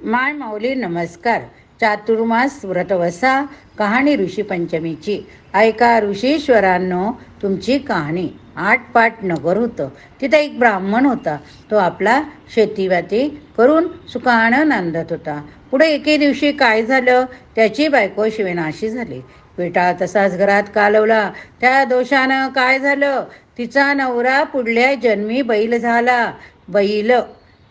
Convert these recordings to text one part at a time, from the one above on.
माय माऊली नमस्कार. चातुर्मास व्रतवसा कहाणी ऋषी पंचमीची. ऐका ऋषीश्वरांनो तुमची कहाणी. आटपाट नगर होतं. तिथं एक ब्राह्मण होता. तो आपला शेतीवाती करून सुखानं नांदत होता. पुढे एके दिवशी काय झालं, त्याची बायको शिवेनाशी झाली. विटाळ तसाच घरात कालवला. त्या दोषानं काय झालं, तिचा नवरा पुढल्या जन्मी बैल झाला.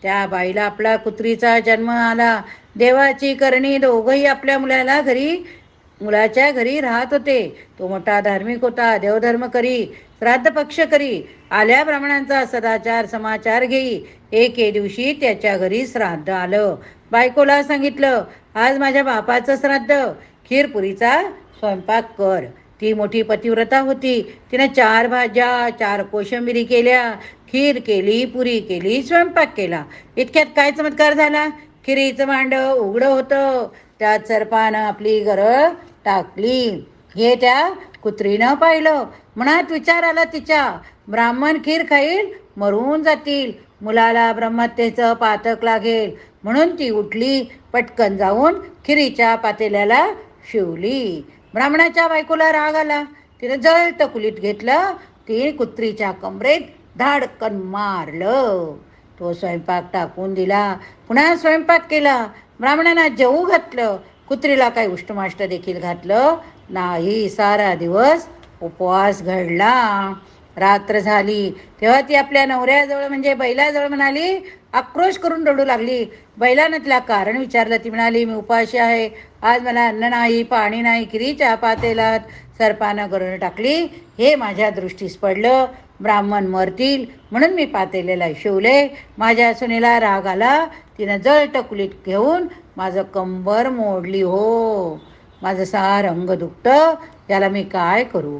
त्या बाईला आपला कुत्रीचा जन्म आला. देवाची करणी. दोघंही आपल्या मुलाच्या घरी राहत होते. तो मोठा धार्मिक होता. देवधर्म करी, श्राद्ध पक्ष करी, आल्या ब्राह्मणांचा सदाचार समाचार घेई. एके दिवशी त्याच्या घरी श्राद्ध आलं. बायकोला सांगितलं, आज माझ्या बापाचं श्राद्ध, खीरपुरीचा स्वयंपाक कर. ती मोठी पतिव्रता होती. तिने 4 भाज्या 4 कोशिंबिरी केल्या, खीर केली, पुरी केली, स्वयंपाक केला. इतक्यात काय चमत्कार झाला. खिरीचं भांड उघडं होतं. त्यात सरपानं आपली गरळ टाकली. हे त्या कुत्रीनं पाहिलं. मनात विचार आला तिच्या, ब्राह्मण खीर खाईल, मरून जातील, मुलाला ब्रह्महत्येचं पातक लागेल. म्हणून ती उठली, पटकन जाऊन खिरीच्या पातेल्याला शिवली. ब्राह्मणाच्या बायकोला राग आला. तिने जळत कुलीत घेतलं. ती कुत्रीच्या कमरेत धाडकन मारलं. तो स्वयंपाक टाकून दिला. पुन्हा स्वयंपाक केला. ब्राह्मणांना जेवू घातलं. कुत्रीला काही उष्टमाष्ट देखील घातलं नाही. सारा दिवस उपवास घडला. रात्र झाली तेव्हा ती आपल्या नवऱ्याजवळ म्हणजे बैलाजवळ म्हणाली, आक्रोश करून रडू लागली. बैलानं तिला कारण विचारलं. ती म्हणाली, मी उपाशी आहे. आज मला अन्न नाही, पाणी नाही. खिरीच्या पातेल्यात सरपानं गरळ टाकली. हे माझ्या दृष्टीस पडलं. ब्राह्मण मरतील म्हणून मी पातेल्याला शिवले. माझ्या सुनेला राग आला. तिनं जळट कुलीत घेऊन माझं कंबर मोडली. हो, माझं सार अंग दुखतं. याला मी काय करू.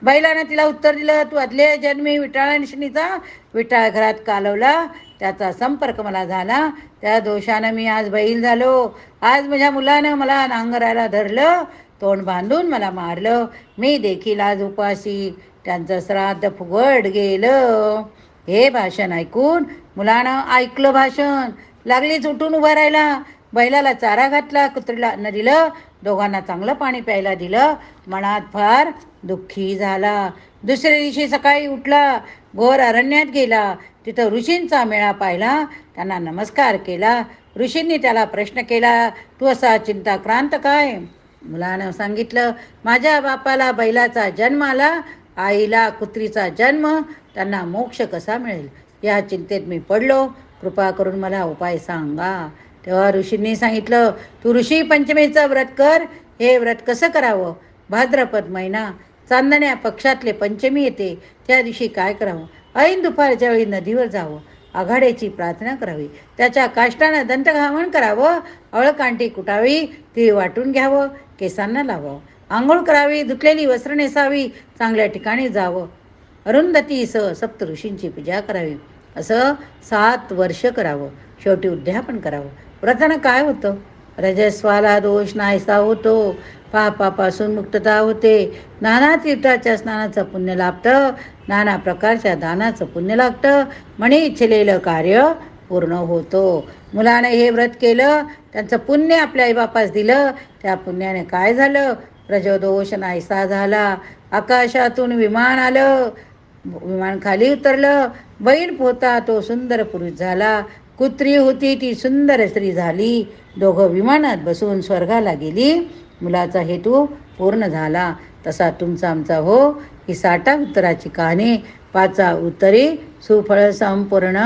बैलानं तिला उत्तर दिलं, तू आदल्या जन्मी विटाळानिशनीचा विटाळ घरात कालवला. त्याचा संपर्क मला झाला. त्या दोषानं मी आज बैल झालो. आज माझ्या मुलानं मला नांगरायला धरलं, तोंड बांधून मला मारलं. मी देखील आज उपाशी. त्यांचं श्राद्ध फुगड गेलं. हे भाषण ऐकून मुलानं ऐकलं भाषण. लागलीच उठून उभा राहिला. बैलाला चारा घातला, कुत्रीला अन्न दिलं, दोघांना चांगलं पाणी प्यायला दिलं. मनात फार दुःखी झाला. दुसऱ्या दिवशी सकाळी उठला, घोर अरण्यात गेला. तिथं ऋषींचा मेळा पाहिला. त्यांना नमस्कार केला. ऋषींनी त्याला प्रश्न केला, तू असा चिंताक्रांत काय. मुलानं सांगितलं, माझ्या बापाला बैलाचा जन्म आला, आईला कुत्रीचा जन्म, त्यांना मोक्ष कसा मिळेल या चिंतेत मी पडलो. कृपा करून मला उपाय सांगा. तेव्हा ऋषींनी सांगितलं, तू ऋषी पंचमीचं व्रत कर. हे व्रत कसं करावं. भाद्रपद महिना चांदण्या पक्षातले पंचमी येते. त्या दिवशी काय करावं. ऐन दुपारच्या वेळी नदीवर जावं. आघाड्याची प्रार्थना करावी. त्याच्या काष्टानं दंतघावन करावं. अळकांटी कुटावी, ती वाटून घ्यावं. केसांना लावावं. आंघोळ करावी. धुतलेली वस्त्र नेसावी. चांगल्या ठिकाणी जावं. अरुंधतीसह सप्त ऋषींची पूजा करावी. असं 7 वर्ष करावं. शेवटी उद्यापन करावं. व्रतानं काय होतं. रजस्वाला दोष नाहीसा होतो. पापापासून मुक्तता होते. नाना तीर्थाच्या स्नानाचं पुण्य लाभतं. नाना प्रकारच्या दानाचं पुण्य लागतं. म्हणे इच्छिलेलं कार्य पूर्ण होतो. मुलानं हे व्रत केलं, त्यांचं पुण्य आपल्या आईबापास दिलं. त्या पुण्याने काय झालं, रजोदोष नाहीसा झाला. आकाशातून विमान आलं. विमान खाली उतरलं. बैल पोहता तो सुंदर पुरुष झाला. कुत्री होती ती सुंदर स्त्री झाली. दोघं विमानात बसून स्वर्गाला गेली. मुलाचा हेतू पूर्ण झाला. तसा तुमचा आमचा हो. ही 60 उत्तराची कहाणी. 5 उत्तरी सुफळ संपूर्ण.